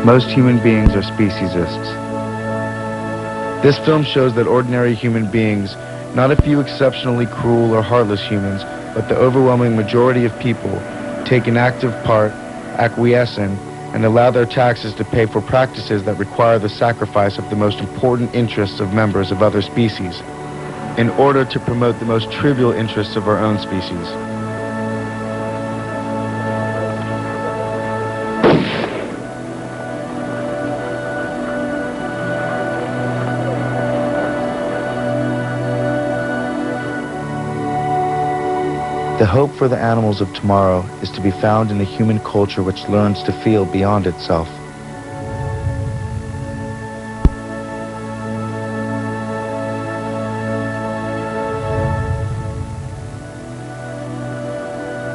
Most human beings are speciesists. This film shows that ordinary human beings, not a few exceptionally cruel or heartless humans, but the overwhelming majority of people, take an active part, acquiesce in, and allow their taxes to pay for practices that require the sacrifice of the most important interests of members of other species, in order to promote the most trivial interests of our own species. The hope for the animals of tomorrow is to be found in a human culture which learns to feel beyond itself.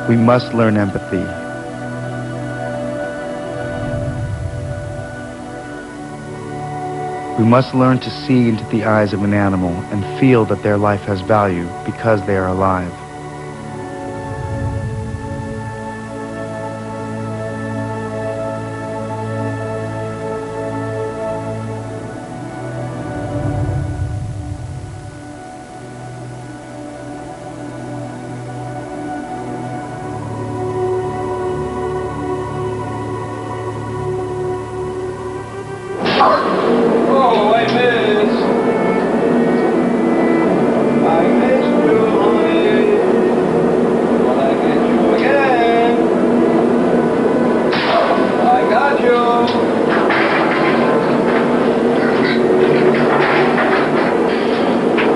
We must learn empathy. We must learn to see into the eyes of an animal and feel that their life has value because they are alive.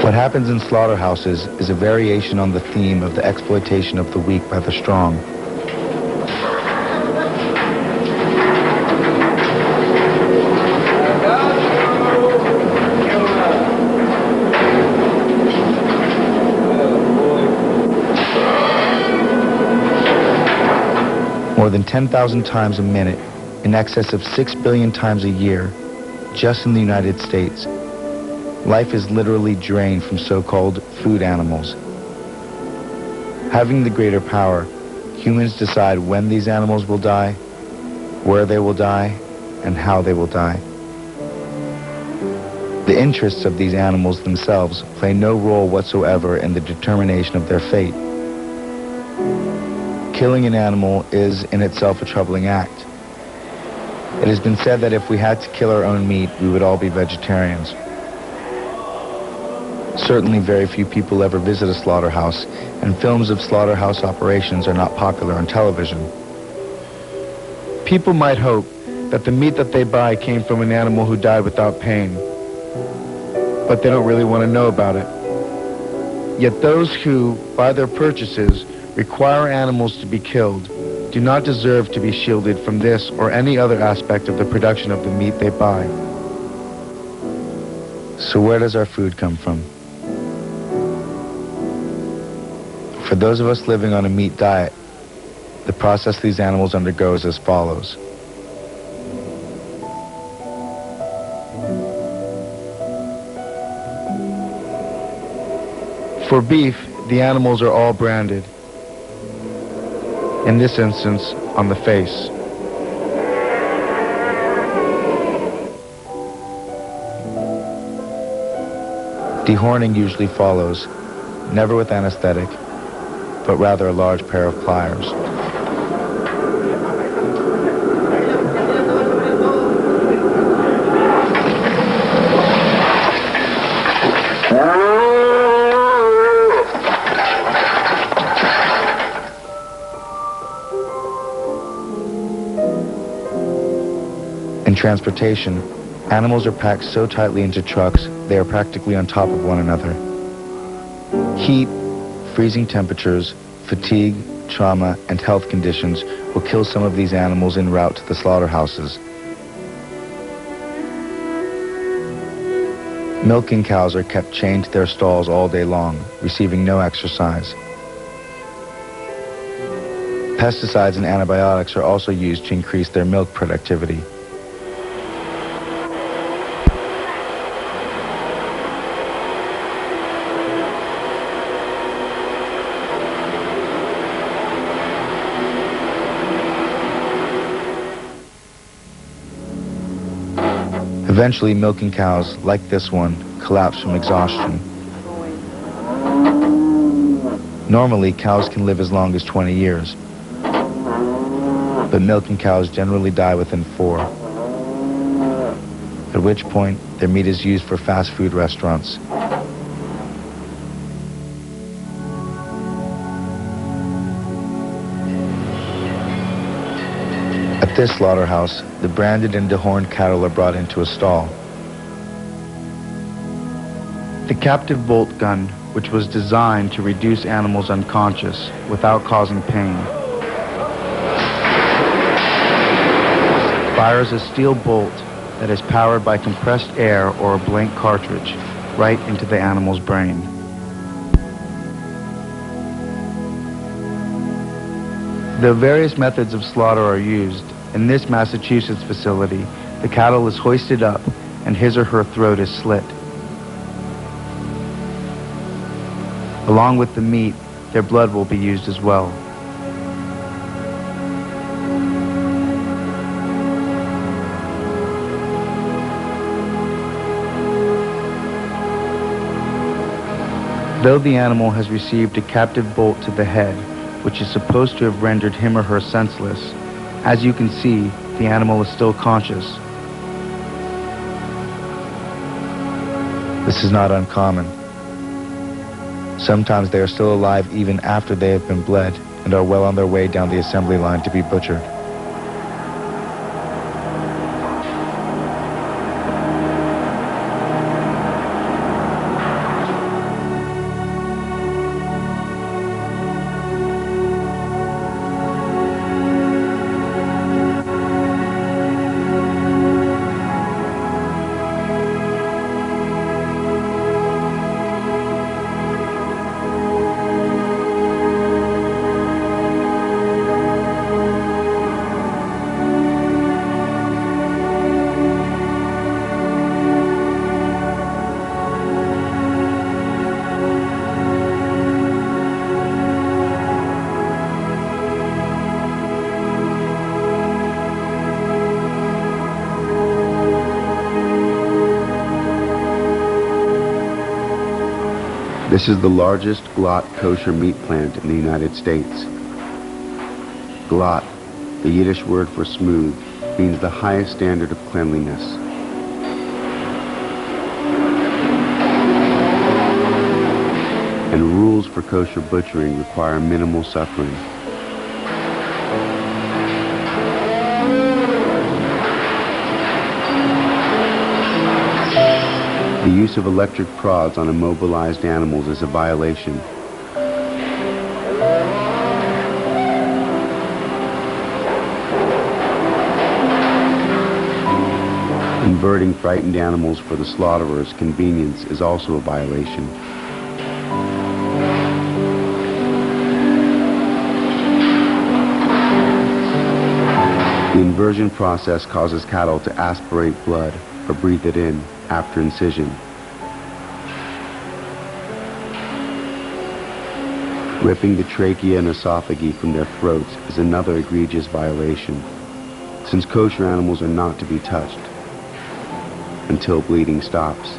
What happens in slaughterhouses is a variation on the theme of the exploitation of the weak by the strong. More than 10,000 times a minute, in excess of 6 billion times a year, just in the United States, life is literally drained from so-called food animals. Having the greater power, humans decide when these animals will die, where they will die, and how they will die. The interests of these animals themselves play no role whatsoever in the determination of their fate. Killing an animal is in itself a troubling act. It has been said that if we had to kill our own meat, we would all be vegetarians. Certainly very few people ever visit a slaughterhouse, and films of slaughterhouse operations are not popular on television. People might hope that the meat that they buy came from an animal who died without pain, but they don't really want to know about it. Yet those who, by their purchases, require animals to be killed do not deserve to be shielded from this or any other aspect of the production of the meat they buy. So where does our food come from? For those of us living on a meat diet, the process these animals undergo is as follows. For beef, the animals are all branded. In this instance, on the face. Dehorning usually follows, never with anesthetic, but rather a large pair of pliers. In transportation, animals are packed so tightly into trucks, they are practically on top of one another. Heat, freezing temperatures, fatigue, trauma, and health conditions will kill some of these animals en route to the slaughterhouses. Milking cows are kept chained to their stalls all day long, receiving no exercise. Pesticides and antibiotics are also used to increase their milk productivity. Eventually, milking cows, like this one, collapse from exhaustion. Normally, cows can live as long as 20 years, but milking cows generally die within 4, at which point their meat is used for fast food restaurants. At this slaughterhouse, the branded and dehorned cattle are brought into a stall. The captive bolt gun, which was designed to reduce animals unconscious without causing pain, fires a steel bolt that is powered by compressed air or a blank cartridge right into the animal's brain. Though various methods of slaughter are used, in this Massachusetts facility, the cattle is hoisted up and his or her throat is slit. Along with the meat, their blood will be used as well. Though the animal has received a captive bolt to the head, which is supposed to have rendered him or her senseless, as you can see, the animal is still conscious. This is not uncommon. Sometimes they are still alive even after they have been bled and are well on their way down the assembly line to be butchered. This is the largest glot kosher meat plant in the United States. Glot, the Yiddish word for smooth, means the highest standard of cleanliness. And rules for kosher butchering require minimal suffering. The use of electric prods on immobilized animals is a violation. Inverting frightened animals for the slaughterer's convenience is also a violation. The inversion process causes cattle to aspirate blood or breathe it in after incision. Ripping the trachea and esophagi from their throats is another egregious violation, since kosher animals are not to be touched until bleeding stops.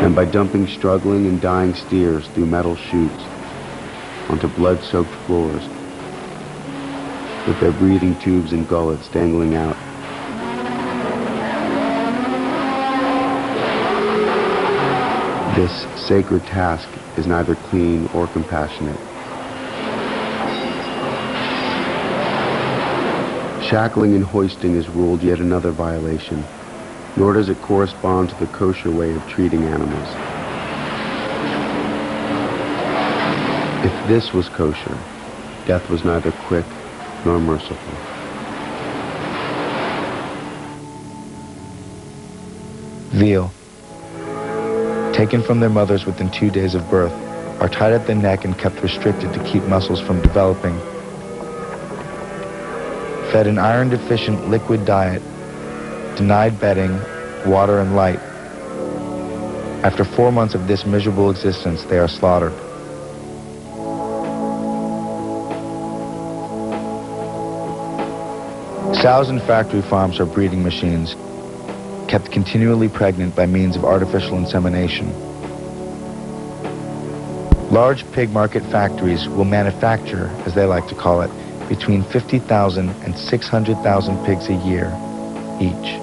And by dumping struggling and dying steers through metal chutes onto blood-soaked floors, with their breathing tubes and gullets dangling out. This sacred task is neither clean or compassionate. Shackling and hoisting is ruled yet another violation, nor does it correspond to the kosher way of treating animals. If this was kosher, death was neither quick nor merciful. Veal, taken from their mothers within 2 days of birth, are tied at the neck and kept restricted to keep muscles from developing. Fed an iron-deficient liquid diet, denied bedding, water, and light. After 4 months of this miserable existence, they are slaughtered. Sows in factory farms are breeding machines, kept continually pregnant by means of artificial insemination. Large pig market factories will manufacture, as they like to call it, between 50,000 and 600,000 pigs a year each.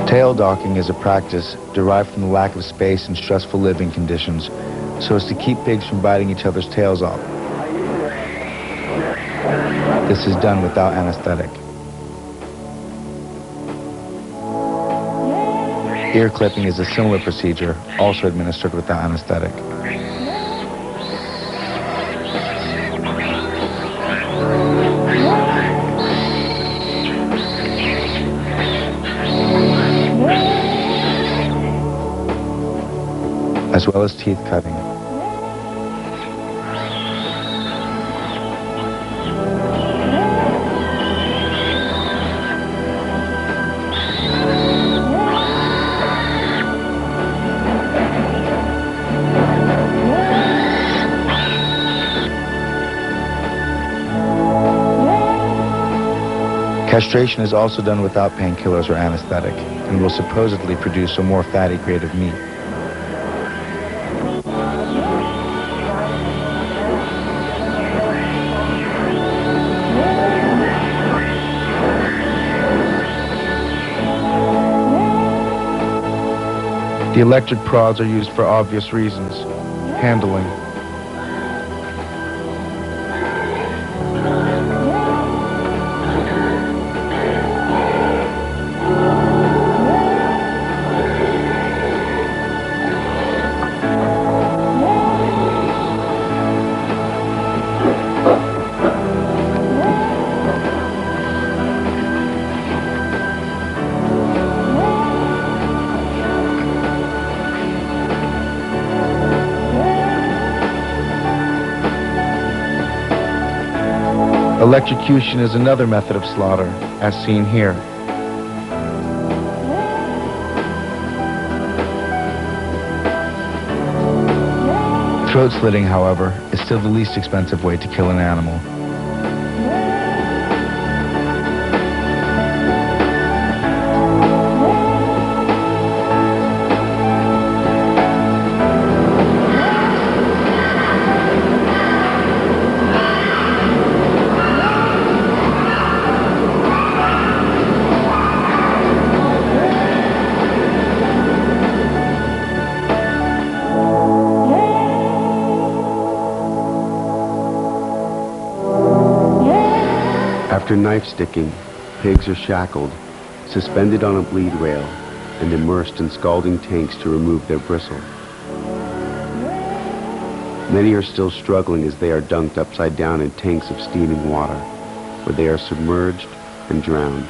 Tail docking is a practice derived from the lack of space and stressful living conditions, so as to keep pigs from biting each other's tails off. This is done without anesthetic. Ear clipping is a similar procedure, also administered without anesthetic. As well as teeth cutting. Castration is also done without painkillers or anesthetic, and will supposedly produce a more fatty grade of meat. The electric prods are used for obvious reasons. Handling. Electrocution is another method of slaughter, as seen here. Throat slitting, however, is still the least expensive way to kill an animal. After knife sticking, pigs are shackled, suspended on a bleed rail, and immersed in scalding tanks to remove their bristle. Many are still struggling as they are dunked upside down in tanks of steaming water, where they are submerged and drowned.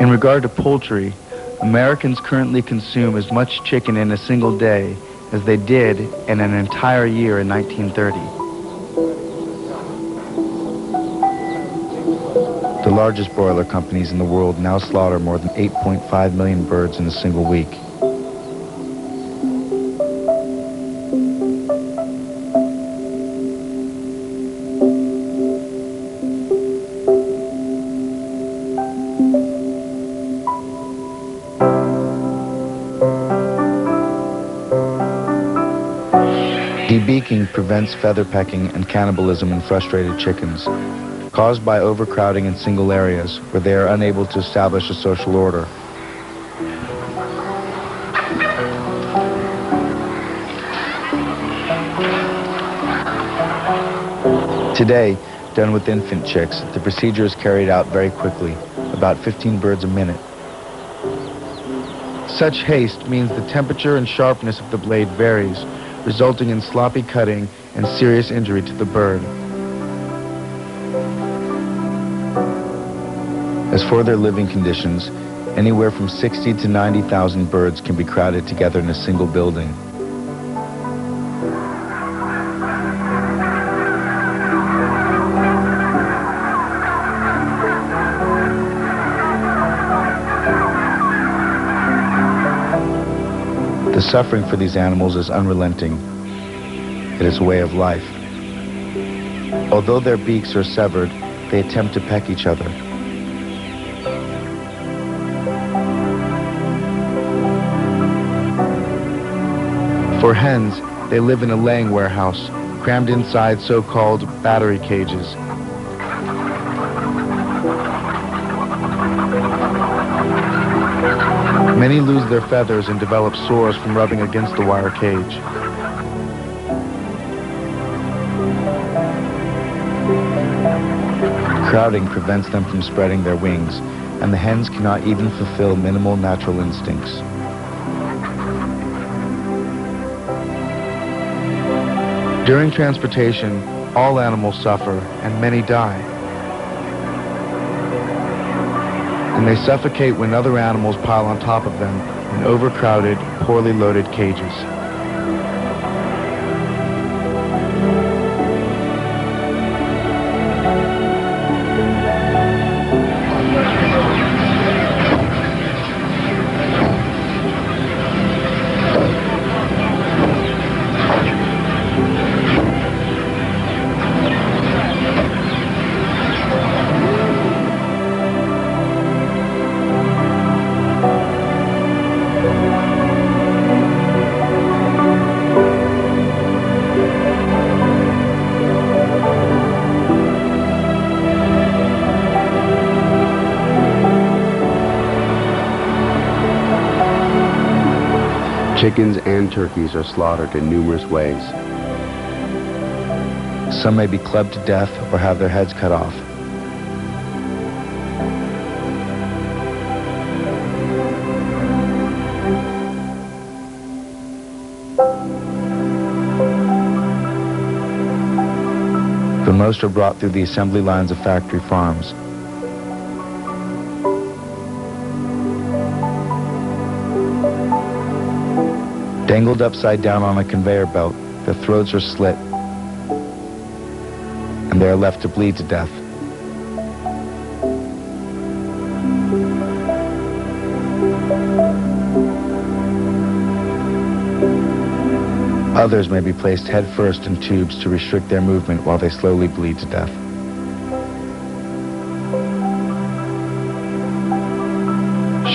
In regard to poultry, Americans currently consume as much chicken in a single day as they did in an entire year in 1930. The largest broiler companies in the world now slaughter more than 8.5 million birds in a single week. Debeaking prevents feather pecking and cannibalism in frustrated chickens, caused by overcrowding in single areas where they are unable to establish a social order. Today, done with infant chicks, the procedure is carried out very quickly, about 15 birds a minute. Such haste means the temperature and sharpness of the blade varies, resulting in sloppy cutting and serious injury to the bird. As for their living conditions, anywhere from 60 to 90,000 birds can be crowded together in a single building. The suffering for these animals is unrelenting. It is a way of life. Although their beaks are severed, they attempt to peck each other. For hens, they live in a laying warehouse, crammed inside so-called battery cages. Many lose their feathers and develop sores from rubbing against the wire cage. Crowding prevents them from spreading their wings, and the hens cannot even fulfill minimal natural instincts. During transportation, all animals suffer, and many die. And they suffocate when other animals pile on top of them in overcrowded, poorly loaded cages. Chickens and turkeys are slaughtered in numerous ways. Some may be clubbed to death or have their heads cut off. The most are brought through the assembly lines of factory farms. Dangled upside down on a conveyor belt, their throats are slit, and they are left to bleed to death. Others may be placed headfirst in tubes to restrict their movement while they slowly bleed to death.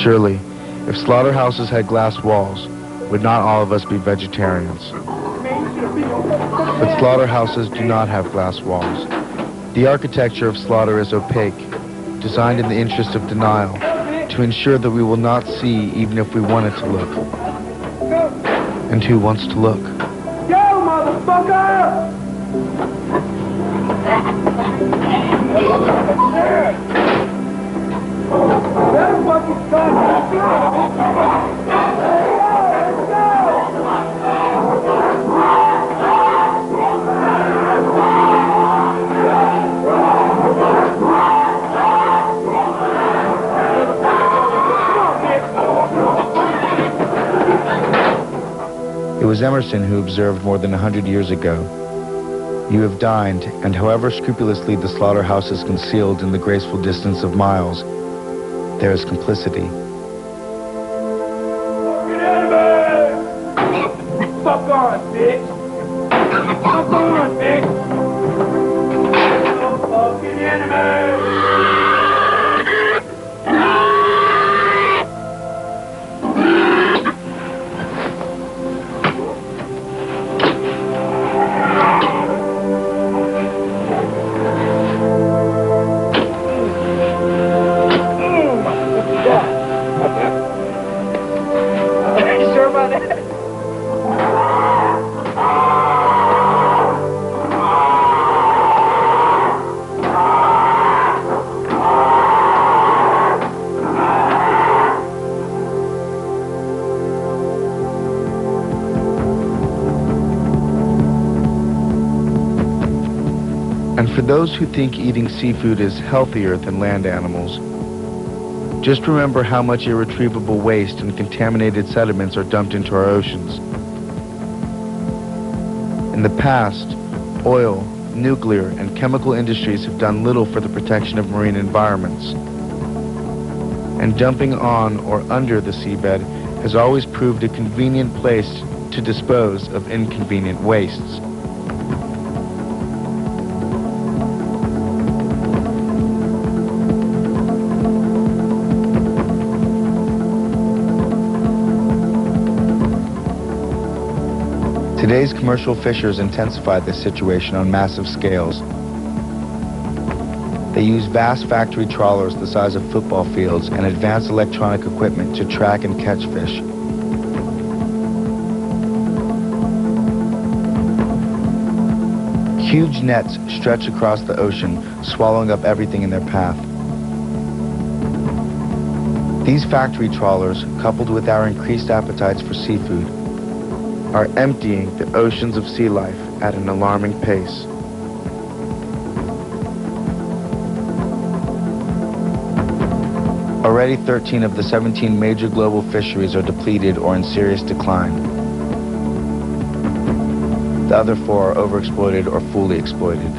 Surely, if slaughterhouses had glass walls, would not all of us be vegetarians? But slaughterhouses do not have glass walls. The architecture of slaughter is opaque, designed in the interest of denial, to ensure that we will not see even if we wanted to look. And who wants to look? Yo, motherfucker! Better fucking stop! It was Emerson who observed more than 100 years ago, "You have dined, and however scrupulously the slaughterhouse is concealed in the graceful distance of miles, there is complicity." Fuck on, bitch! Fuck on, bitch! Fucking enemy! And for those who think eating seafood is healthier than land animals, just remember how much irretrievable waste and contaminated sediments are dumped into our oceans. In the past, oil, nuclear, and chemical industries have done little for the protection of marine environments. And dumping on or under the seabed has always proved a convenient place to dispose of inconvenient wastes. Today's commercial fishers intensify this situation on massive scales. They use vast factory trawlers the size of football fields and advanced electronic equipment to track and catch fish. Huge nets stretch across the ocean, swallowing up everything in their path. These factory trawlers, coupled with our increased appetites for seafood, are emptying the oceans of sea life at an alarming pace. Already 13 of the 17 major global fisheries are depleted or in serious decline. The other 4 are overexploited or fully exploited.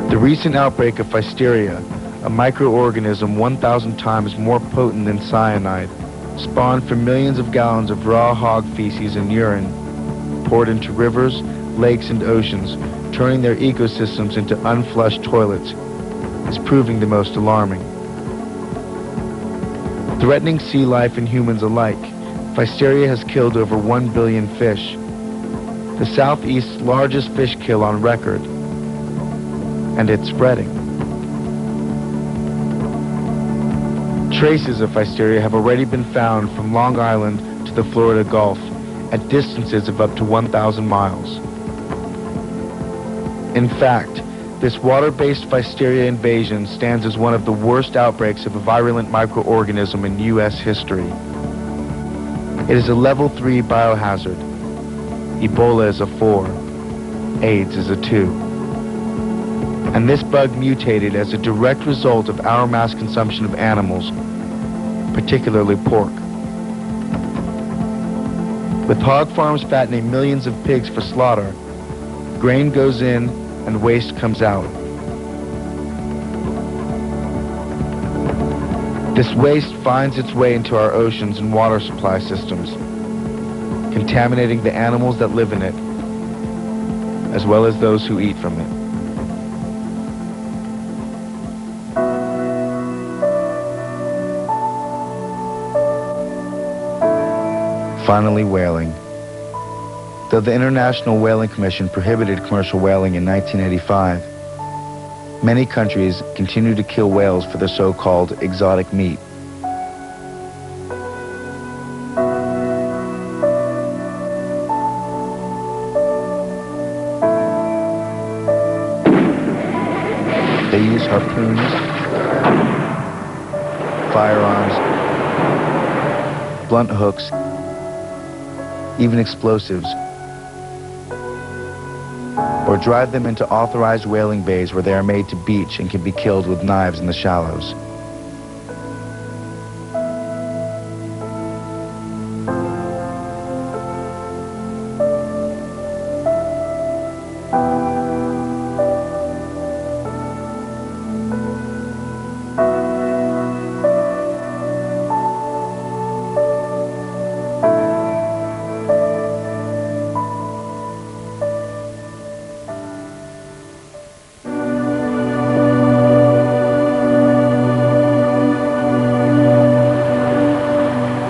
The recent outbreak of Pfiesteria, a microorganism 1,000 times more potent than cyanide, spawned from millions of gallons of raw hog feces and urine poured into rivers, lakes, and oceans, turning their ecosystems into unflushed toilets, is proving the most alarming. Threatening sea life and humans alike, Pfiesteria has killed over 1 billion fish, the Southeast's largest fish kill on record, and it's spreading. Traces of Pfiesteria have already been found from Long Island to the Florida Gulf at distances of up to 1,000 miles. In fact, this water-based Pfiesteria invasion stands as one of the worst outbreaks of a virulent microorganism in U.S. history. It is a level 3 biohazard. Ebola is a 4. AIDS is a 2. And this bug mutated as a direct result of our mass consumption of animals, particularly pork. With hog farms fattening millions of pigs for slaughter, grain goes in and waste comes out. This waste finds its way into our oceans and water supply systems, contaminating the animals that live in it, as well as those who eat from it. Finally, whaling. Though the International Whaling Commission prohibited commercial whaling in 1985, many countries continue to kill whales for their so-called exotic meat. They use harpoons, firearms, blunt hooks, even explosives, or drive them into authorized whaling bays where they are made to beach and can be killed with knives in the shallows.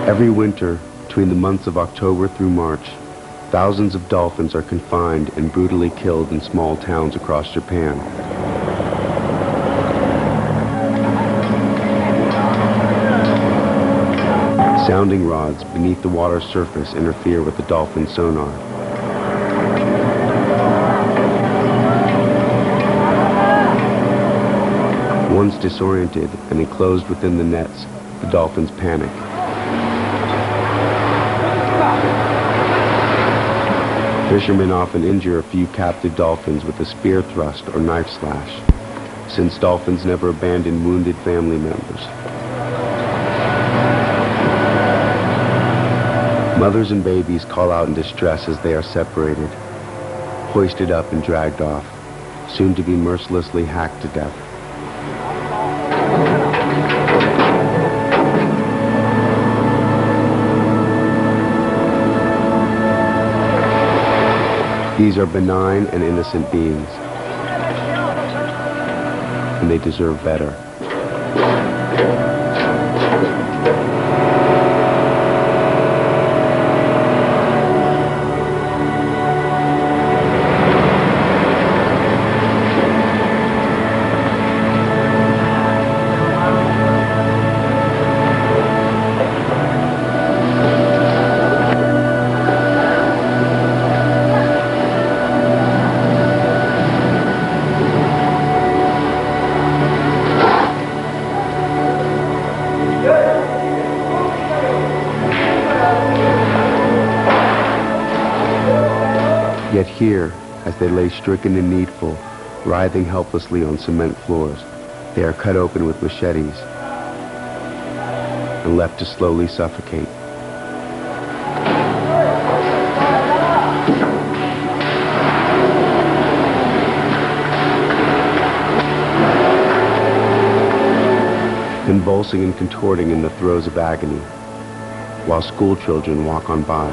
Every winter, between the months of October through March, thousands of dolphins are confined and brutally killed in small towns across Japan. Sounding rods beneath the water's surface interfere with the dolphin sonar. Once disoriented and enclosed within the nets, the dolphins panic. Fishermen often injure a few captive dolphins with a spear thrust or knife slash, since dolphins never abandon wounded family members. Mothers and babies call out in distress as they are separated, hoisted up and dragged off, soon to be mercilessly hacked to death. These are benign and innocent beings, and they deserve better. Yet here, as they lay stricken and needful, writhing helplessly on cement floors, they are cut open with machetes and left to slowly suffocate. Convulsing and contorting in the throes of agony, while school children walk on by.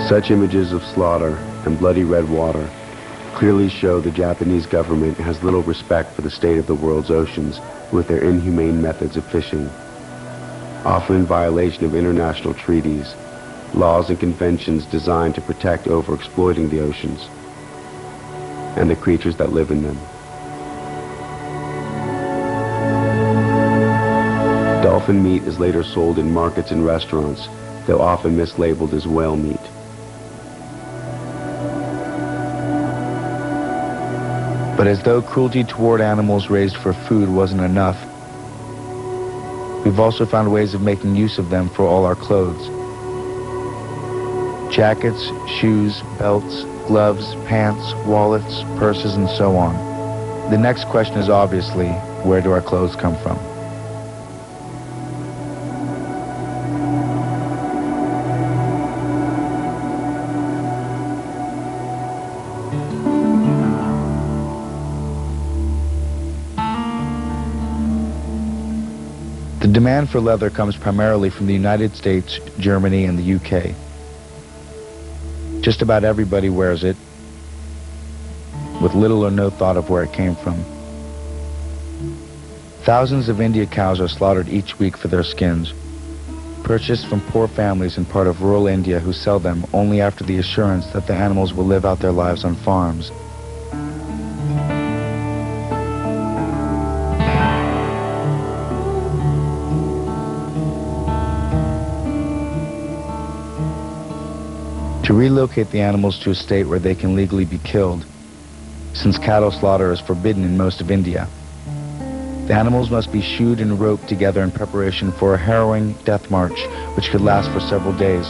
Such images of slaughter and bloody red water clearly show the Japanese government has little respect for the state of the world's oceans with their inhumane methods of fishing, often in violation of international treaties, laws and conventions designed to protect overexploiting the oceans and the creatures that live in them. Dolphin meat is later sold in markets and restaurants, though often mislabeled as whale meat. But as though cruelty toward animals raised for food wasn't enough, we've also found ways of making use of them for all our clothes. Jackets, shoes, belts, gloves, pants, wallets, purses, and so on. The next question is obviously, where do our clothes come from? The demand for leather comes primarily from the United States, Germany, and the UK. Just about everybody wears it, with little or no thought of where it came from. Thousands of India cows are slaughtered each week for their skins, purchased from poor families in part of rural India who sell them only after the assurance that the animals will live out their lives on farms. To relocate the animals to a state where they can legally be killed, since cattle slaughter is forbidden in most of India, the animals must be shoed and roped together in preparation for a harrowing death march, which could last for several days.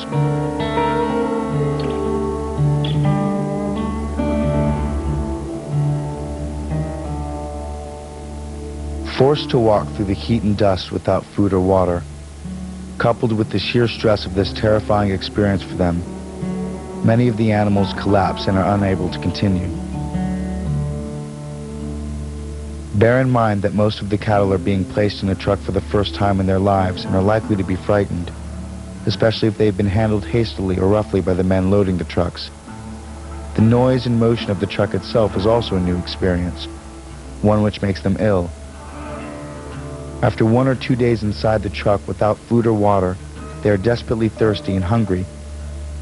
Forced to walk through the heat and dust without food or water, coupled with the sheer stress of this terrifying experience for them, many of the animals collapse and are unable to continue. Bear in mind that most of the cattle are being placed in a truck for the first time in their lives and are likely to be frightened, especially if they've been handled hastily or roughly by the men loading the trucks. The noise and motion of the truck itself is also a new experience, one which makes them ill. After 1 or 2 days inside the truck without food or water, they are desperately thirsty and hungry,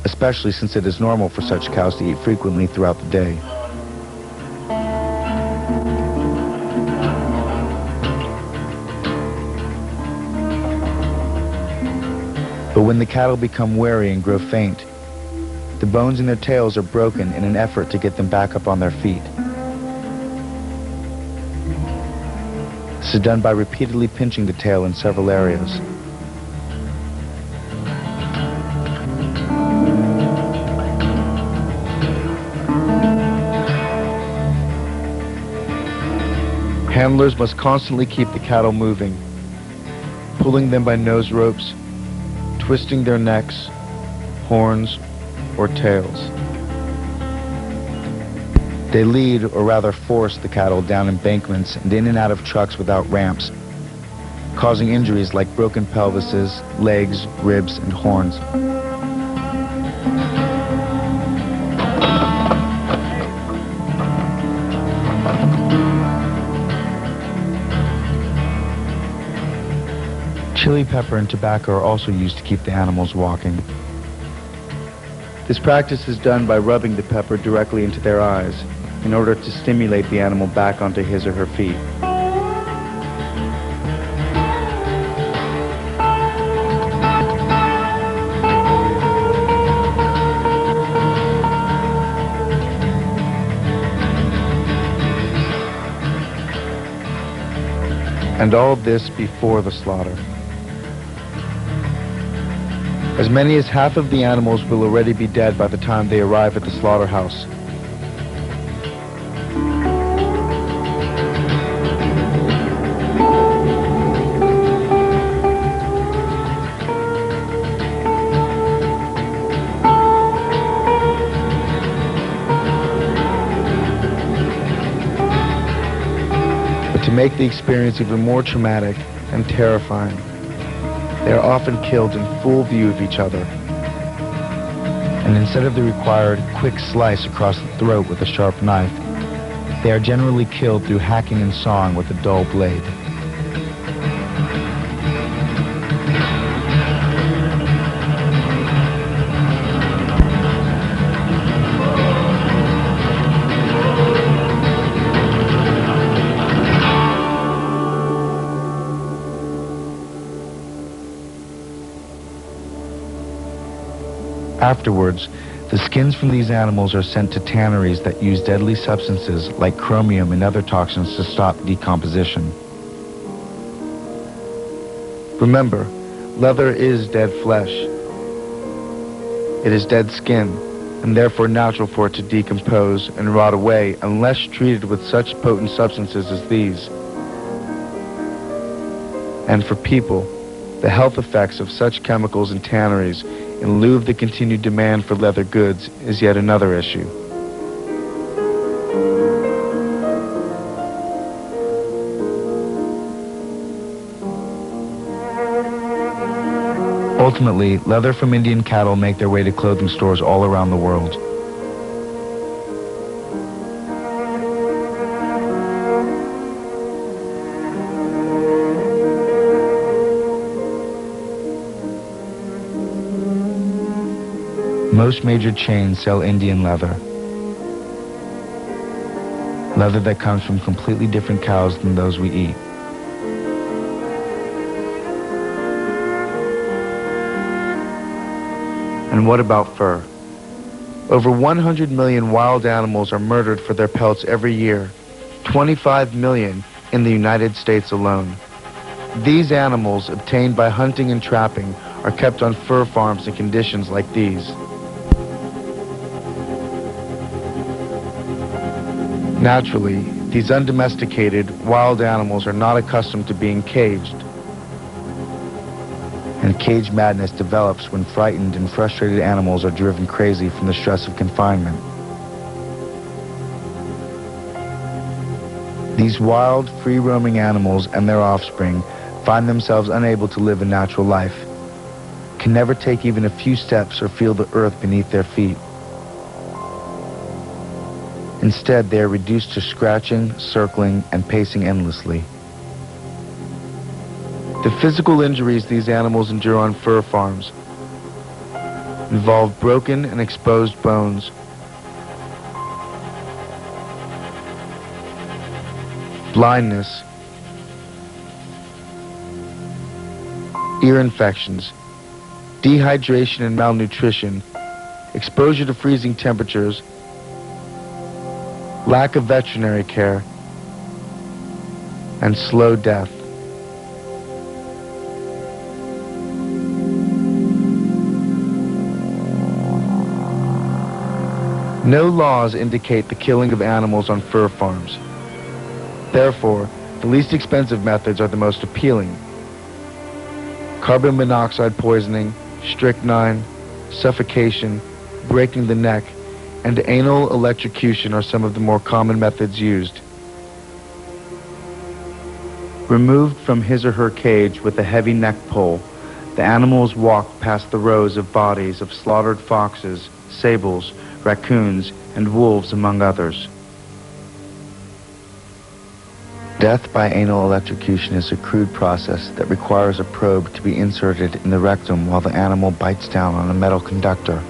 especially since it is normal for such cows to eat frequently throughout the day. But when the cattle become weary and grow faint, the bones in their tails are broken in an effort to get them back up on their feet. This is done by repeatedly pinching the tail in several areas. Handlers must constantly keep the cattle moving, pulling them by nose ropes, twisting their necks, horns, or tails. They lead, or rather force, the cattle down embankments and in and out of trucks without ramps, causing injuries like broken pelvises, legs, ribs, and horns. Chili pepper and tobacco are also used to keep the animals walking. This practice is done by rubbing the pepper directly into their eyes in order to stimulate the animal back onto his or her feet. And all this before the slaughter. As many as half of the animals will already be dead by the time they arrive at the slaughterhouse. But to make the experience even more traumatic and terrifying, they are often killed in full view of each other. And instead of the required quick slice across the throat with a sharp knife, they are generally killed through hacking and sawing with a dull blade. Afterwards, the skins from these animals are sent to tanneries that use deadly substances like chromium and other toxins to stop decomposition. Remember, leather is dead flesh. It is dead skin, and therefore natural for it to decompose and rot away unless treated with such potent substances as these. And for people, the health effects of such chemicals and tanneries in lieu of the continued demand for leather goods is yet another issue. Ultimately, leather from Indian cattle make their way to clothing stores all around the world. Most major chains sell Indian leather. Leather that comes from completely different cows than those we eat. And what about fur? Over 100 million wild animals are murdered for their pelts every year, 25 million in the United States alone. These animals, obtained by hunting and trapping, are kept on fur farms in conditions like these. Naturally, these undomesticated, wild animals are not accustomed to being caged. And cage madness develops when frightened and frustrated animals are driven crazy from the stress of confinement. These wild, free-roaming animals and their offspring find themselves unable to live a natural life, can never take even a few steps or feel the earth beneath their feet. Instead, they are reduced to scratching, circling, and pacing endlessly. The physical injuries these animals endure on fur farms involve broken and exposed bones, blindness, ear infections, dehydration and malnutrition, exposure to freezing temperatures, lack of veterinary care, and slow death. No laws indicate the killing of animals on fur farms. Therefore, the least expensive methods are the most appealing. Carbon monoxide poisoning, strychnine, suffocation, breaking the neck, and anal electrocution are some of the more common methods used. Removed from his or her cage with a heavy neck pole, the animals walk past the rows of bodies of slaughtered foxes, sables, raccoons, and wolves, among others. Death by anal electrocution is a crude process that requires a probe to be inserted in the rectum while the animal bites down on a metal conductor.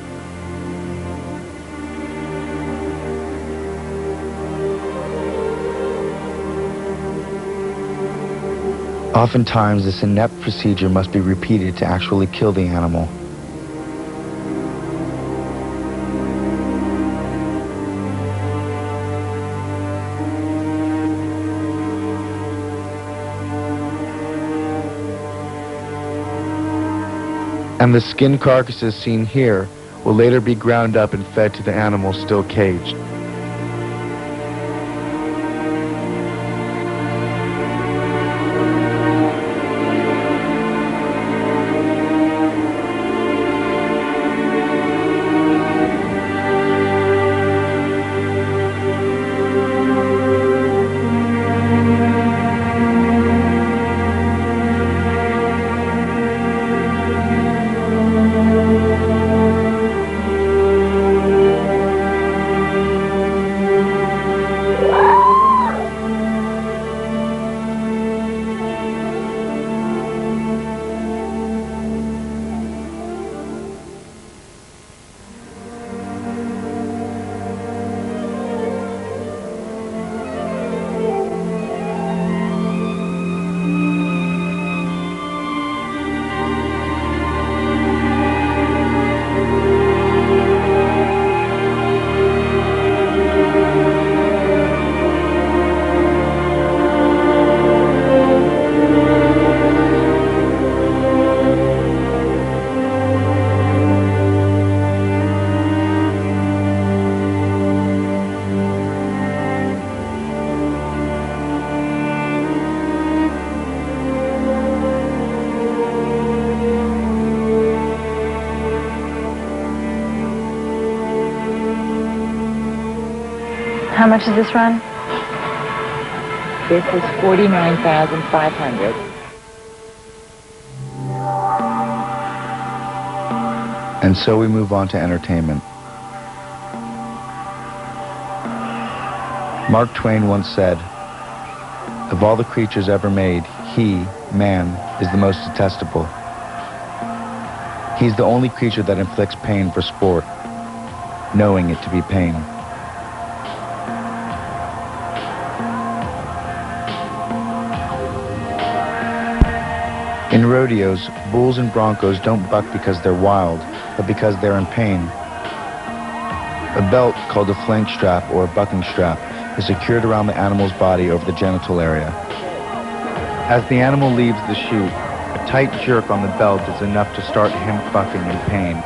Oftentimes, this inept procedure must be repeated to actually kill the animal. And the skin carcasses seen here will later be ground up and fed to the animals still caged. How much does this run? This is $49,500. And so we move on to entertainment. Mark Twain once said, "Of all the creatures ever made, he, man, is the most detestable. He's the only creature that inflicts pain for sport, knowing it to be pain." In rodeos, bulls and broncos don't buck because they're wild, but because they're in pain. A belt, called a flank strap or a bucking strap, is secured around the animal's body over the genital area. As the animal leaves the chute, a tight jerk on the belt is enough to start him bucking in pain.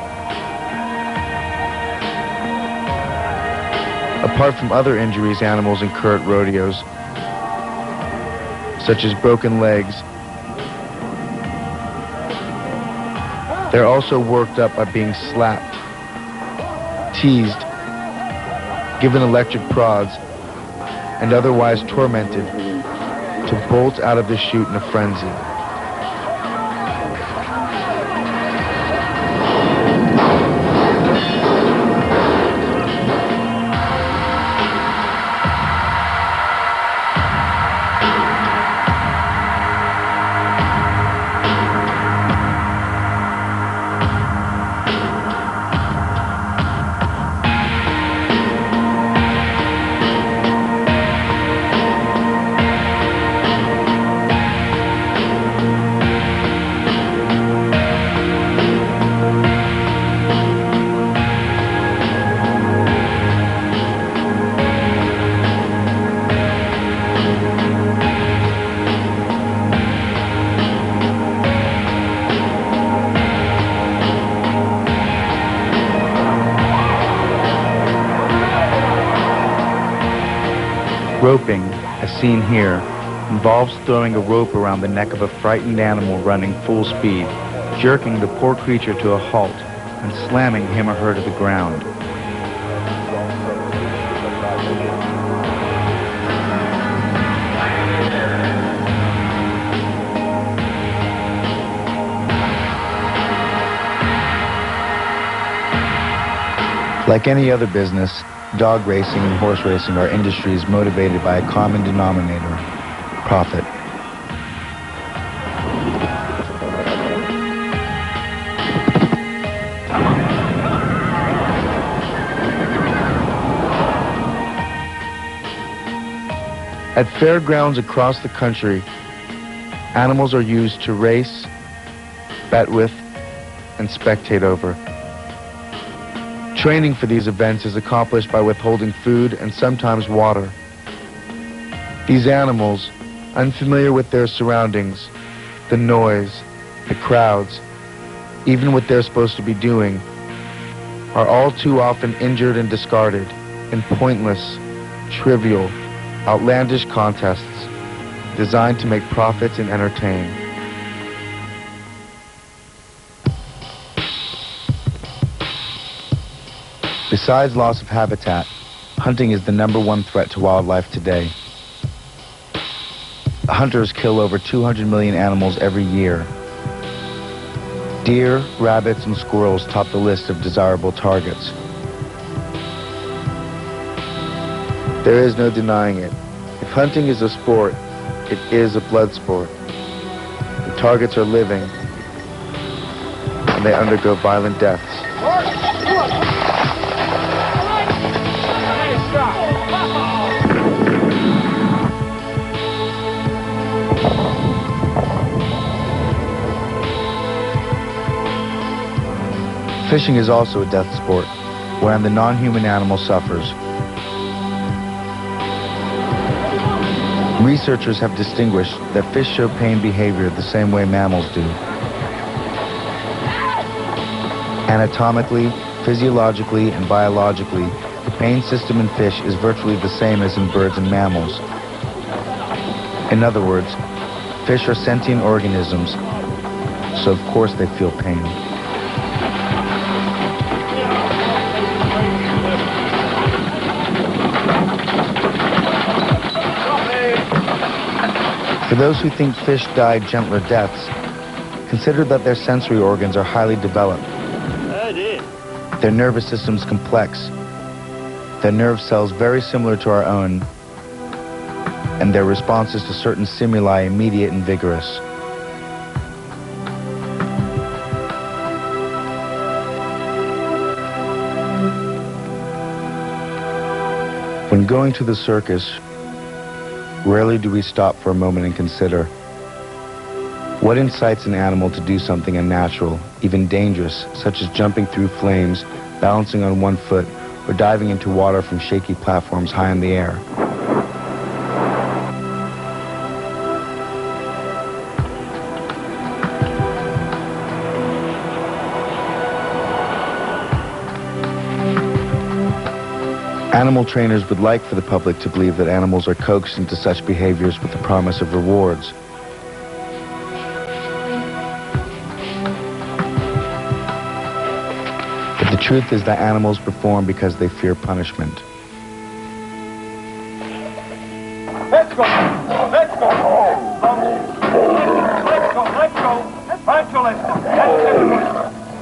Apart from other injuries animals incur at rodeos, such as broken legs, they're also worked up by being slapped, teased, given electric prods, and otherwise tormented to bolt out of the chute in a frenzy. Roping, as seen here, involves throwing a rope around the neck of a frightened animal running full speed, jerking the poor creature to a halt, and slamming him or her to the ground. Like any other business, dog racing and horse racing are industries motivated by a common denominator: profit. At fairgrounds across the country, animals are used to race, bet with, and spectate over. Training for these events is accomplished by withholding food and sometimes water. These animals, unfamiliar with their surroundings, the noise, the crowds, even what they're supposed to be doing, are all too often injured and discarded in pointless, trivial, outlandish contests designed to make profits and entertain. Besides loss of habitat, hunting is the #1 threat to wildlife today. Hunters kill over 200 million animals every year. Deer, rabbits, and squirrels top the list of desirable targets. There is no denying it. If hunting is a sport, it is a blood sport. The targets are living, and they undergo violent deaths. Fishing is also a death sport, wherein the non-human animal suffers. Researchers have distinguished that fish show pain behavior the same way mammals do. Anatomically, physiologically, and biologically, the pain system in fish is virtually the same as in birds and mammals. In other words, fish are sentient organisms, so of course they feel pain. those who think fish die gentler deaths, consider that their sensory organs are highly developed. Their nervous system's complex. Their nerve cells very similar to our own, and their responses to certain stimuli immediate and vigorous. When going to the circus, rarely do we stop for a moment and consider what incites an animal to do something unnatural, even dangerous, such as jumping through flames, balancing on one foot, or diving into water from shaky platforms high in the air. Animal trainers would like for the public to believe that animals are coaxed into such behaviors with the promise of rewards. But the truth is that animals perform because they fear punishment. Let's go! Let's go! Let's go! Let's go! Pancho, let's go!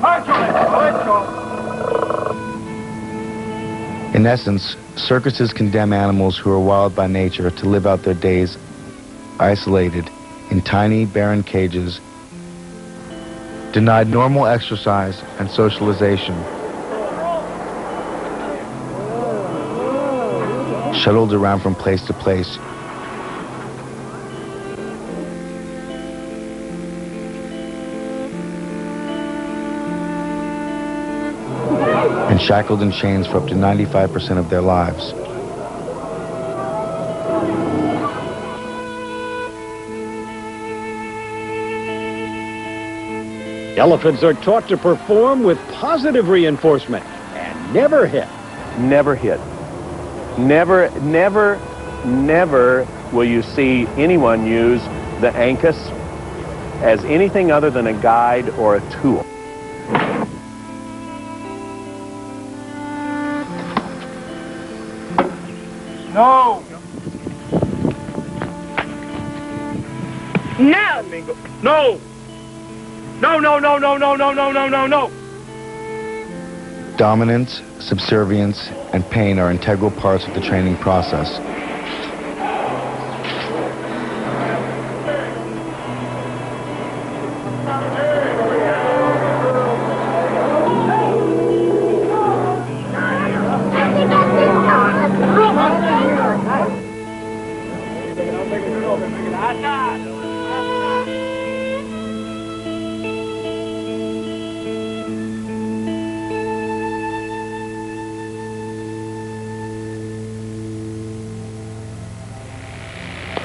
Pancho, let's go! In essence, circuses condemn animals who are wild by nature to live out their days isolated in tiny, barren cages, denied normal exercise and socialization, shuttled around from place to place, and shackled in chains for up to 95% of their lives. Elephants are taught to perform with positive reinforcement and never hit. Never hit. Never, never, never will you see anyone use the ankus as anything other than a guide or a tool. No! No! No! No, no, no, no, no, no, no, no, no, no! Dominance, subservience, and pain are integral parts of the training process.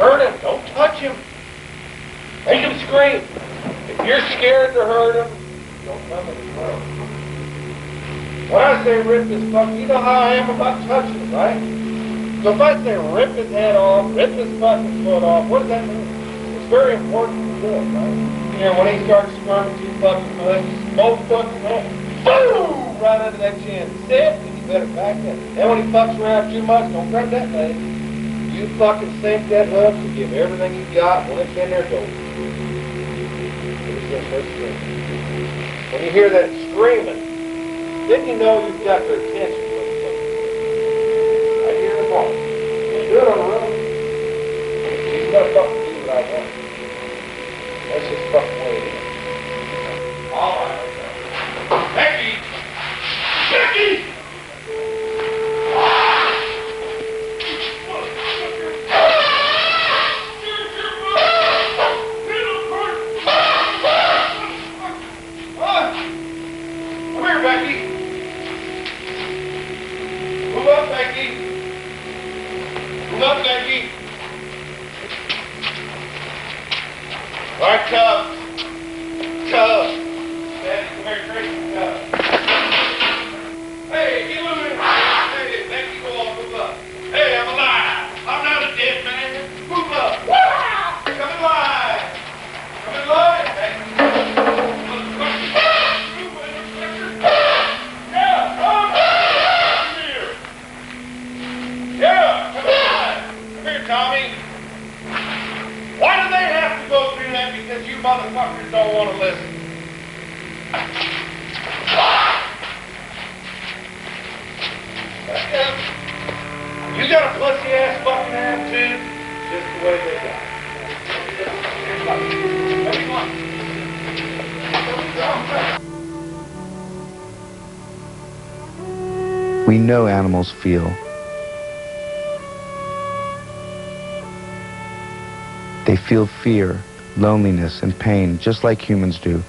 Hurt him. Don't touch him. Make him scream. If you're scared to hurt him, don't come any close. When I say rip this fucker, you know how I am about touching him, right? So if I say rip his head off, rip his fucking foot off, what does that mean? It's very important to do it, right? You know, when he starts squirming too fucking much, both fucking head, boom! Right under that chin. Sit, and you better back in. And when he fucks around too much, don't grab that leg. You fucking sink that hook and give everything you got. When it's in there, go. When you hear that screaming, then you know you've got their attention. I hear them all. You do it on the road. He's gonna fucking do what I want. That's just fucking way it is. All right. Becky! Becky! All right, Cub. Cub. Daddy, come here, Tracy. Cub. Hey, get moving. Hey, Becky, go on, move up. Hey, I'm alive. I'm not a dead man. Move up. Come alive. Come alive, Becky. pussy-ass fucking attitude, just the way they got. We know animals feel. They feel fear, loneliness, and pain just like humans do.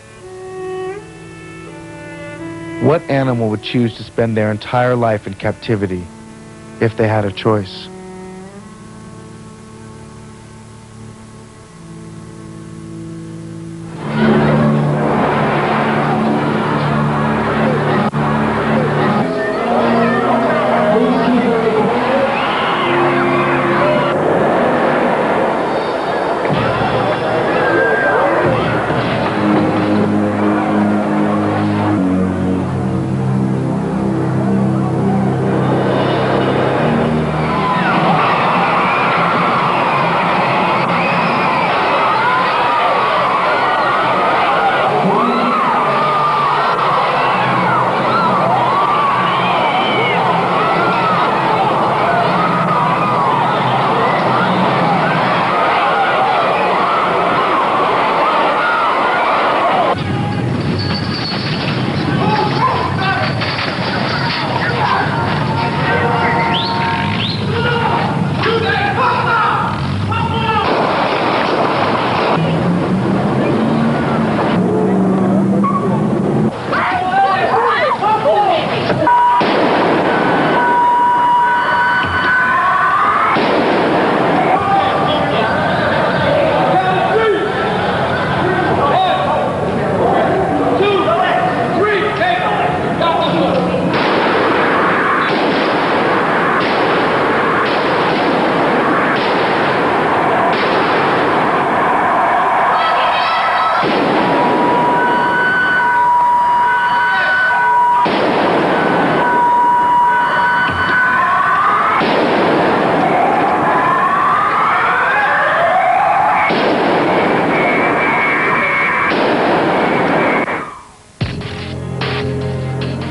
What animal would choose to spend their entire life in captivity if they had a choice?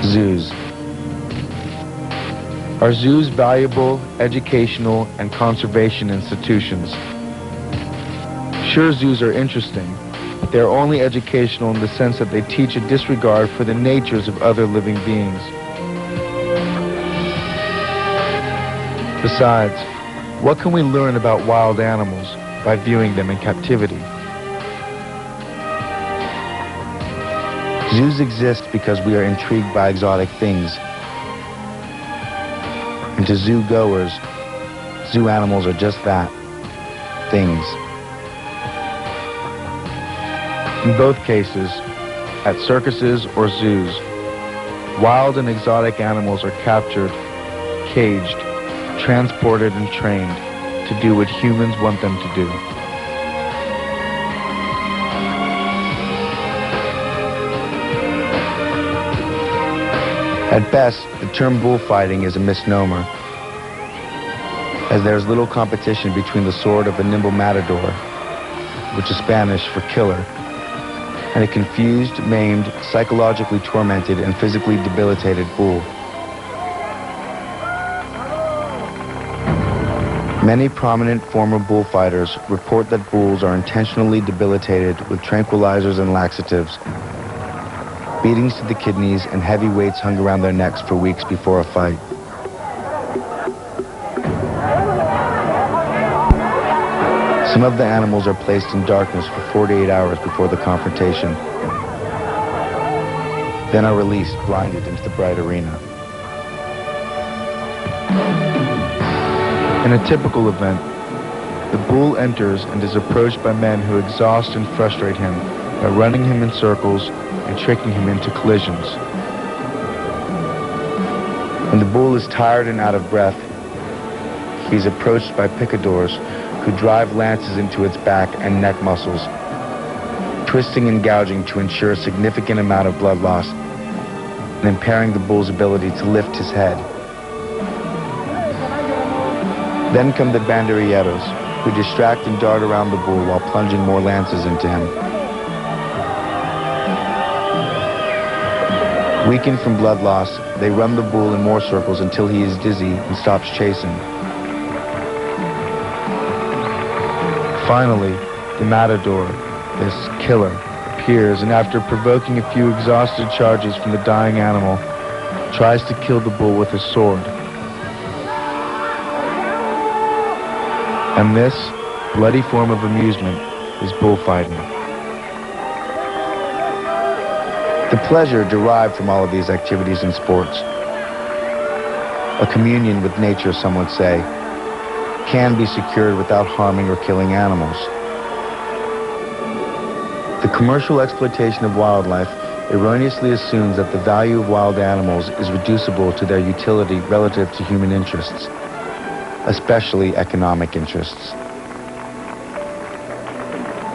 Zoos. Are zoos valuable, educational, and conservation institutions? Sure, zoos are interesting, but they are only educational in the sense that they teach a disregard for the natures of other living beings. Besides, what can we learn about wild animals by viewing them in captivity? Zoos exist because we are intrigued by exotic things. And to zoo goers, zoo animals are just that, things. In both cases, at circuses or zoos, wild and exotic animals are captured, caged, transported, and trained to do what humans want them to do. At best, the term bullfighting is a misnomer, as there is little competition between the sword of a nimble matador, which is Spanish for killer, and a confused, maimed, psychologically tormented, and physically debilitated bull. Many prominent former bullfighters report that bulls are intentionally debilitated with tranquilizers and laxatives, beatings to the kidneys, and heavy weights hung around their necks for weeks before a fight. Some of the animals are placed in darkness for 48 hours before the confrontation, then are released blinded into the bright arena. In a typical event, the bull enters and is approached by men who exhaust and frustrate him by running him in circles and tricking him into collisions. When the bull is tired and out of breath, he is approached by picadors who drive lances into its back and neck muscles, twisting and gouging to ensure a significant amount of blood loss and impairing the bull's ability to lift his head. Then come the banderilleros, who distract and dart around the bull while plunging more lances into him. Weakened from blood loss, they run the bull in more circles until he is dizzy and stops chasing. Finally, the matador, this killer, appears and after provoking a few exhausted charges from the dying animal, tries to kill the bull with his sword. And this bloody form of amusement is bullfighting. The pleasure derived from all of these activities and sports, a communion with nature, some would say, can be secured without harming or killing animals. The commercial exploitation of wildlife erroneously assumes that the value of wild animals is reducible to their utility relative to human interests, especially economic interests.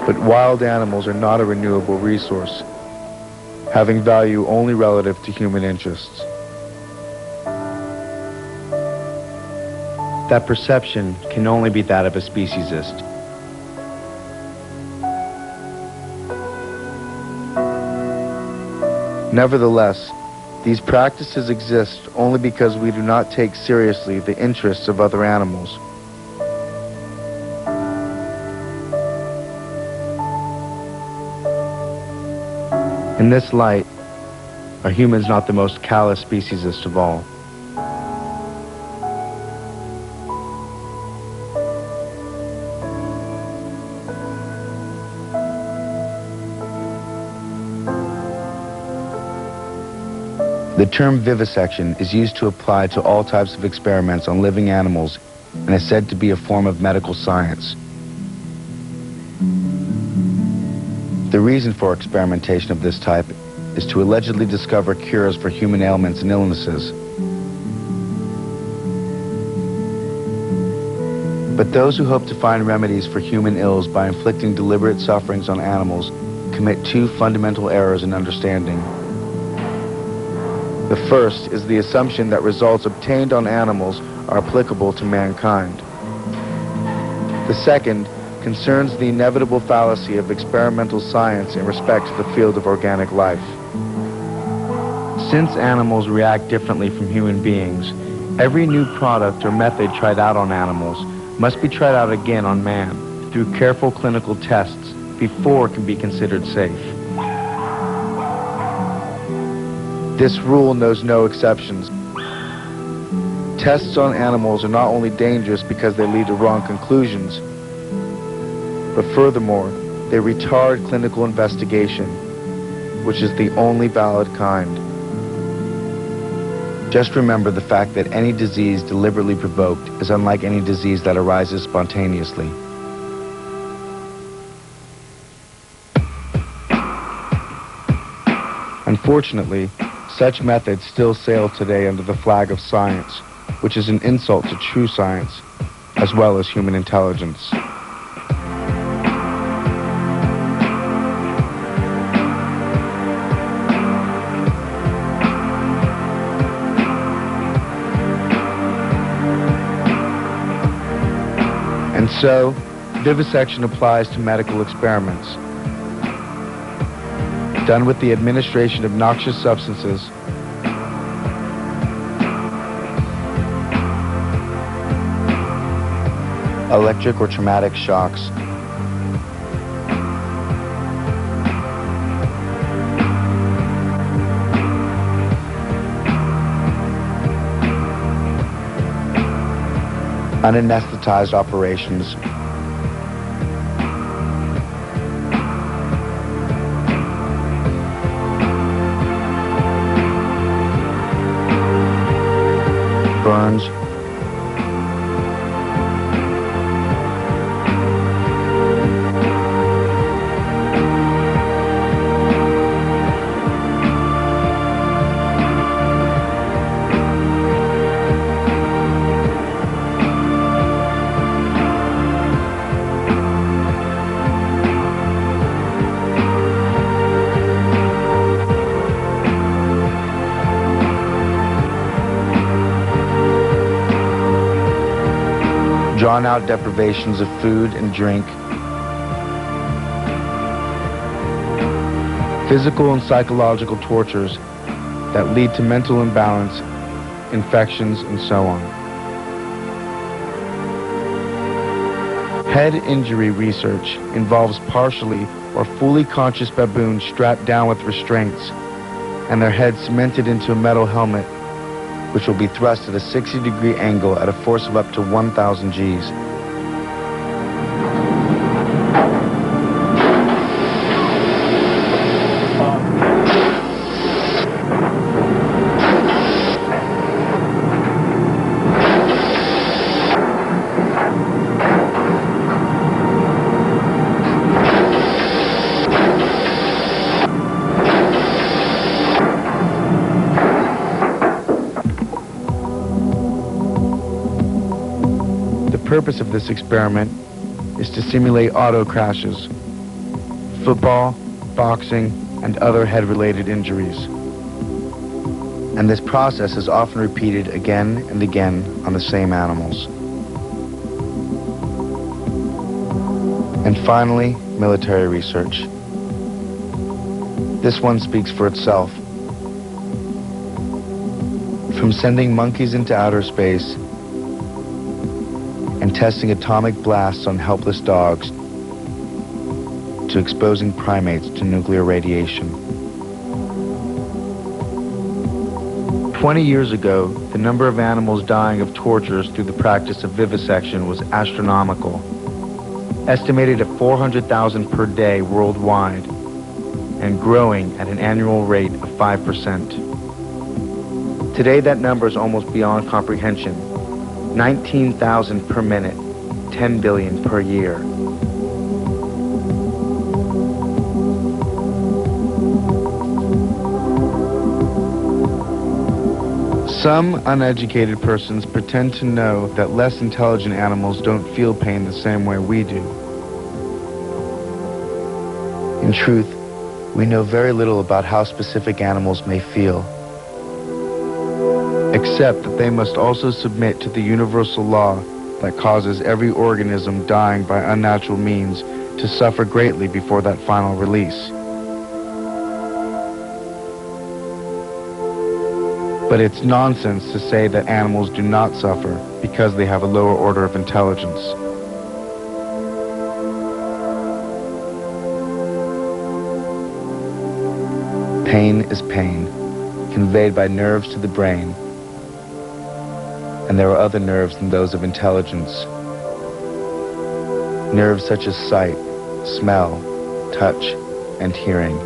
But wild animals are not a renewable resource, having value only relative to human interests. That perception can only be that of a speciesist. Nevertheless, these practices exist only because we do not take seriously the interests of other animals. In this light, are humans not the most callous speciesist of all? The term vivisection is used to apply to all types of experiments on living animals and is said to be a form of medical science. The reason for experimentation of this type is to allegedly discover cures for human ailments and illnesses. But those who hope to find remedies for human ills by inflicting deliberate sufferings on animals commit two fundamental errors in understanding. The first is the assumption that results obtained on animals are applicable to mankind. The second concerns the inevitable fallacy of experimental science in respect to the field of organic life. Since animals react differently from human beings, every new product or method tried out on animals must be tried out again on man through careful clinical tests before it can be considered safe. This rule knows no exceptions. Tests on animals are not only dangerous because they lead to wrong conclusions, but furthermore, they retard clinical investigation, which is the only valid kind. Just remember the fact that any disease deliberately provoked is unlike any disease that arises spontaneously. Unfortunately, such methods still sail today under the flag of science, which is an insult to true science, as well as human intelligence. And so, vivisection applies to medical experiments, done with the administration of noxious substances, electric or traumatic shocks, unanesthetized operations, burns, drawn-out deprivations of food and drink, physical and psychological tortures that lead to mental imbalance, infections, and so on. Head injury research involves partially or fully conscious baboons strapped down with restraints and their heads cemented into a metal helmet, which will be thrust at a 60-degree angle at a force of up to 1,000 Gs. The purpose of this experiment is to simulate auto crashes, football, boxing, and other head-related injuries. And this process is often repeated again and again on the same animals. And finally, military research. This one speaks for itself. From sending monkeys into outer space and testing atomic blasts on helpless dogs to exposing primates to nuclear radiation. 20 years ago, the number of animals dying of tortures through the practice of vivisection was astronomical, estimated at 400,000 per day worldwide, and growing at an annual rate of 5%. Today, that number is almost beyond comprehension. 19,000 per minute, 10 billion per year. Some uneducated persons pretend to know that less intelligent animals don't feel pain the same way we do. In truth, we know very little about how specific animals may feel, except that they must also submit to the universal law that causes every organism dying by unnatural means to suffer greatly before that final release. But it's nonsense to say that animals do not suffer because they have a lower order of intelligence. Pain is pain, conveyed by nerves to the brain, and there are other nerves than those of intelligence. Nerves such as sight, smell, touch, and hearing.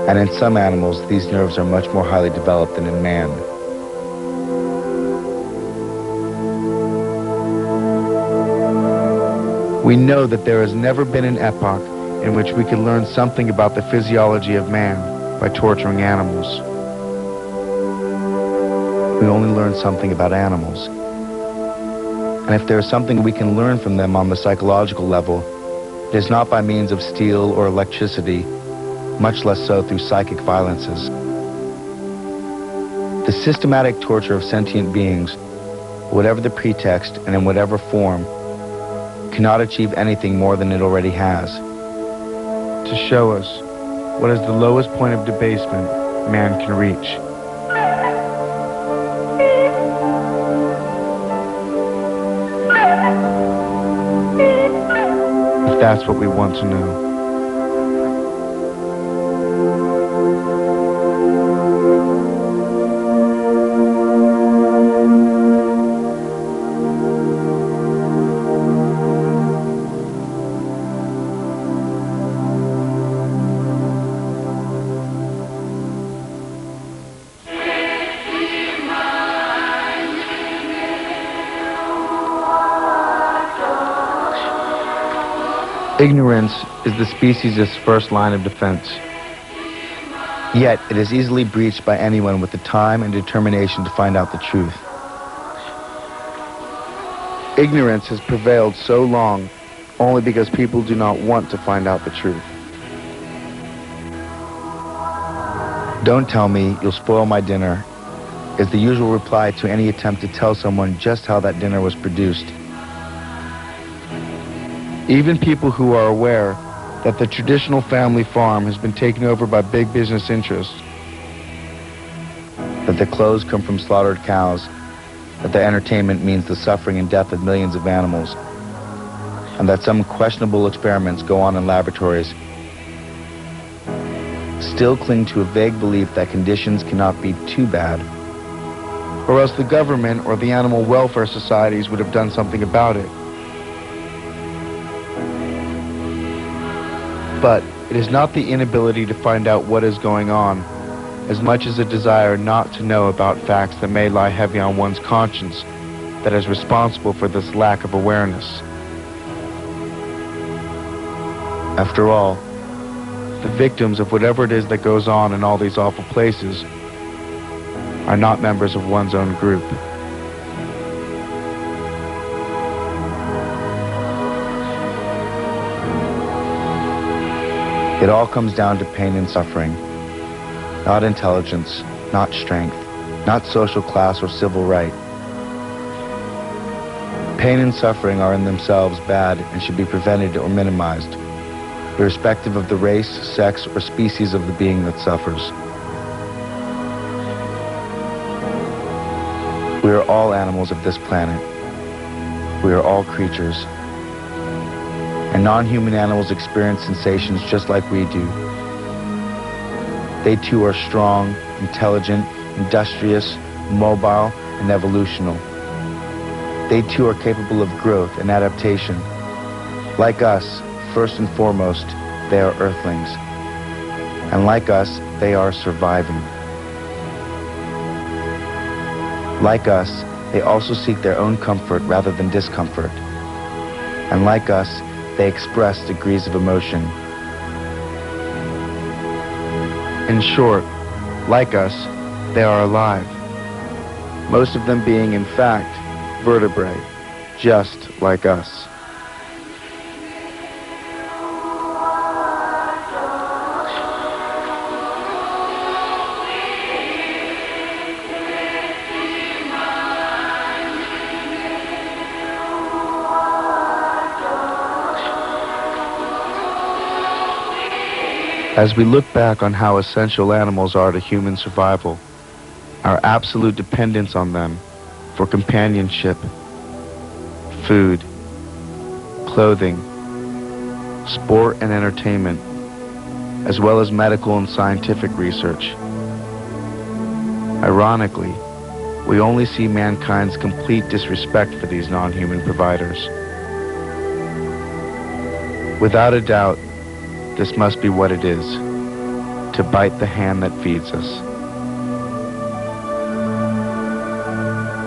And in some animals, these nerves are much more highly developed than in man. We know that there has never been an epoch in which we could learn something about the physiology of man by torturing animals. We only learn something about animals. And if there is something we can learn from them on the psychological level, it is not by means of steel or electricity, much less so through psychic violences. The systematic torture of sentient beings, whatever the pretext and in whatever form, cannot achieve anything more than it already has. To show us what is the lowest point of debasement man can reach. If that's what we want to know. Ignorance is the species' first line of defense. Yet it is easily breached by anyone with the time and determination to find out the truth. Ignorance has prevailed so long only because people do not want to find out the truth. "Don't tell me, you'll spoil my dinner," is the usual reply to any attempt to tell someone just how that dinner was produced. Even people who are aware that the traditional family farm has been taken over by big business interests, that the clothes come from slaughtered cows, that their entertainment means the suffering and death of millions of animals, and that some questionable experiments go on in laboratories, still cling to a vague belief that conditions cannot be too bad, or else the government or the animal welfare societies would have done something about it. But it is not the inability to find out what is going on, as much as a desire not to know about facts that may lie heavy on one's conscience, that is responsible for this lack of awareness. After all, the victims of whatever it is that goes on in all these awful places are not members of one's own group. It all comes down to pain and suffering, not intelligence, not strength, not social class or civil right. Pain and suffering are in themselves bad and should be prevented or minimized, irrespective of the race, sex, or species of the being that suffers. We are all animals of this planet. We are all creatures. And non-human animals experience sensations just like we do. They too are strong, intelligent, industrious, mobile, and evolutional. They too are capable of growth and adaptation. Like us, first and foremost, they are earthlings. And like us, they are surviving. Like us, they also seek their own comfort rather than discomfort. And like us, they express degrees of emotion. In short, like us, they are alive. Most of them being, in fact, vertebrae, just like us. As we look back on how essential animals are to human survival, our absolute dependence on them for companionship, food, clothing, sport and entertainment, as well as medical and scientific research. Ironically, we only see mankind's complete disrespect for these non-human providers. Without a doubt, this must be what it is, to bite the hand that feeds us.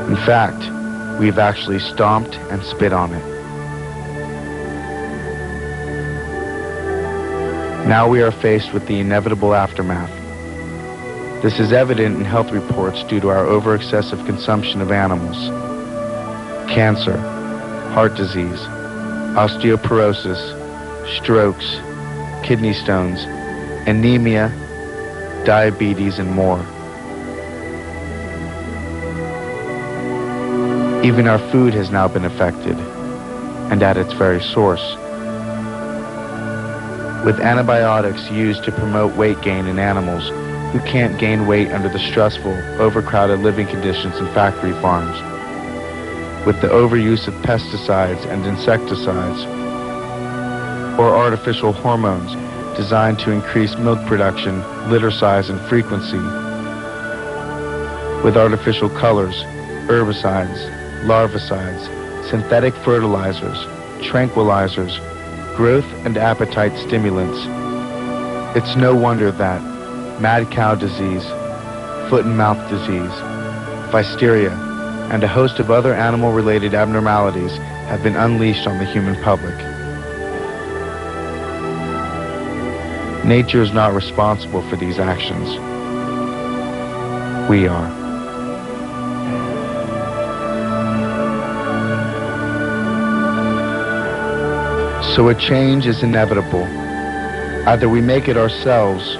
In fact, we've actually stomped and spit on it. Now we are faced with the inevitable aftermath. This is evident in health reports due to our over-excessive consumption of animals. Cancer, heart disease, osteoporosis, strokes, kidney stones, anemia, diabetes, and more. Even our food has now been affected, and at its very source. With antibiotics used to promote weight gain in animals who can't gain weight under the stressful, overcrowded living conditions in factory farms. With the overuse of pesticides and insecticides, or artificial hormones designed to increase milk production, litter size, and frequency. With artificial colors, herbicides, larvicides, synthetic fertilizers, tranquilizers, growth and appetite stimulants. It's no wonder that mad cow disease, foot and mouth disease, physteria, and a host of other animal-related abnormalities have been unleashed on the human public. Nature is not responsible for these actions. We are. So a change is inevitable. Either we make it ourselves,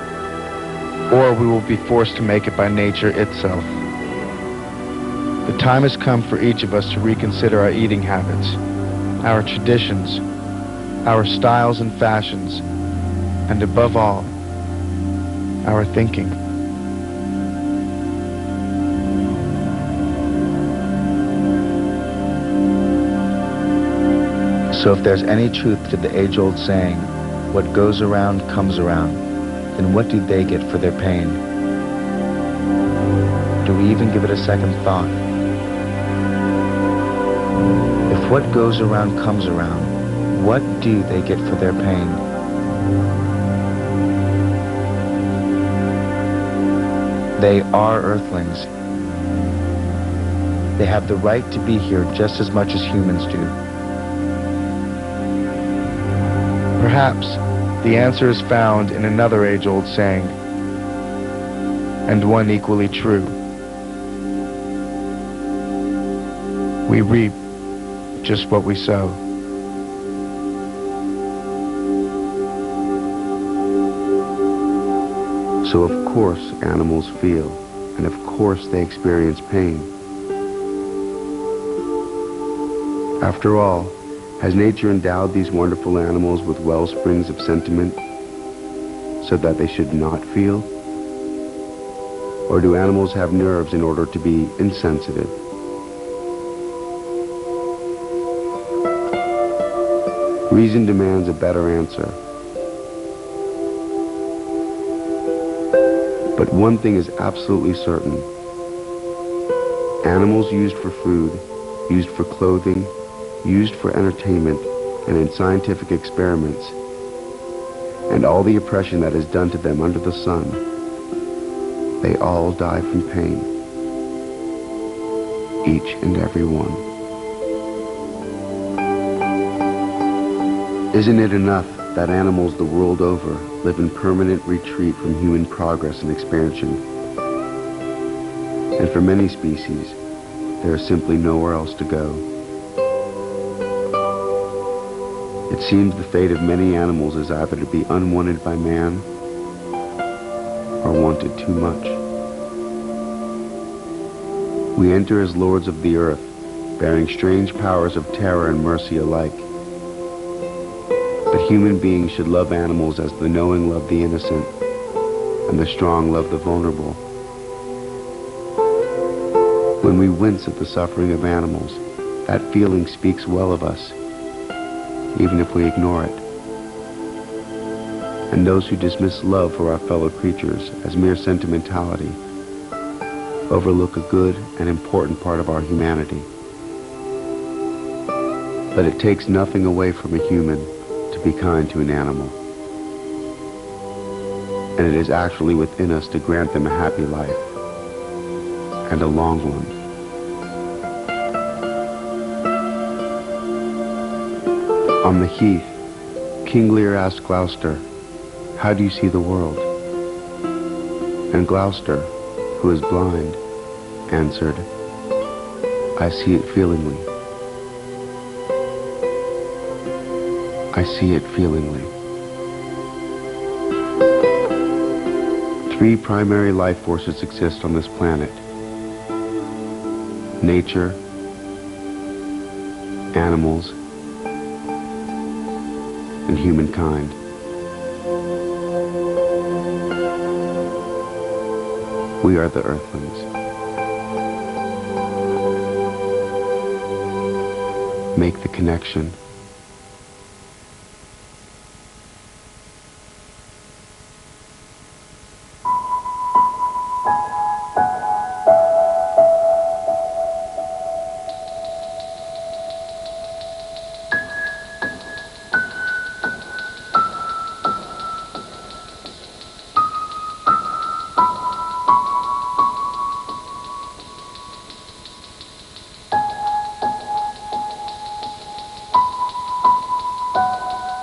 or we will be forced to make it by nature itself. The time has come for each of us to reconsider our eating habits, our traditions, our styles and fashions, and above all, our thinking. So if there's any truth to the age-old saying, what goes around comes around, then what do they get for their pain? Do we even give it a second thought? If what goes around comes around, what do they get for their pain? They are earthlings. They have the right to be here just as much as humans do. Perhaps the answer is found in another age-old saying, and one equally true. We reap just what we sow. So of course animals feel, and of course they experience pain. After all, has nature endowed these wonderful animals with wellsprings of sentiment so that they should not feel? Or do animals have nerves in order to be insensitive? Reason demands a better answer. But one thing is absolutely certain. Animals used for food, used for clothing, used for entertainment, and in scientific experiments, and all the oppression that is done to them under the sun, they all die from pain. Each and every one. Isn't it enough that animals the world over live in permanent retreat from human progress and expansion? And for many species, there is simply nowhere else to go. It seems the fate of many animals is either to be unwanted by man or wanted too much. We enter as lords of the earth, bearing strange powers of terror and mercy alike. But human beings should love animals as the knowing love the innocent and the strong love the vulnerable. When we wince at the suffering of animals, that feeling speaks well of us, even if we ignore it. And those who dismiss love for our fellow creatures as mere sentimentality overlook a good and important part of our humanity. But it takes nothing away from a human to be kind to an animal. And it is actually within us to grant them a happy life, and a long one. On the heath, King Lear asked Gloucester, "How do you see the world?" And Gloucester, who is blind, answered, "I see it feelingly. I see it feelingly." Three primary life forces exist on this planet: nature, animals, and humankind. We are the earthlings. Make the connection.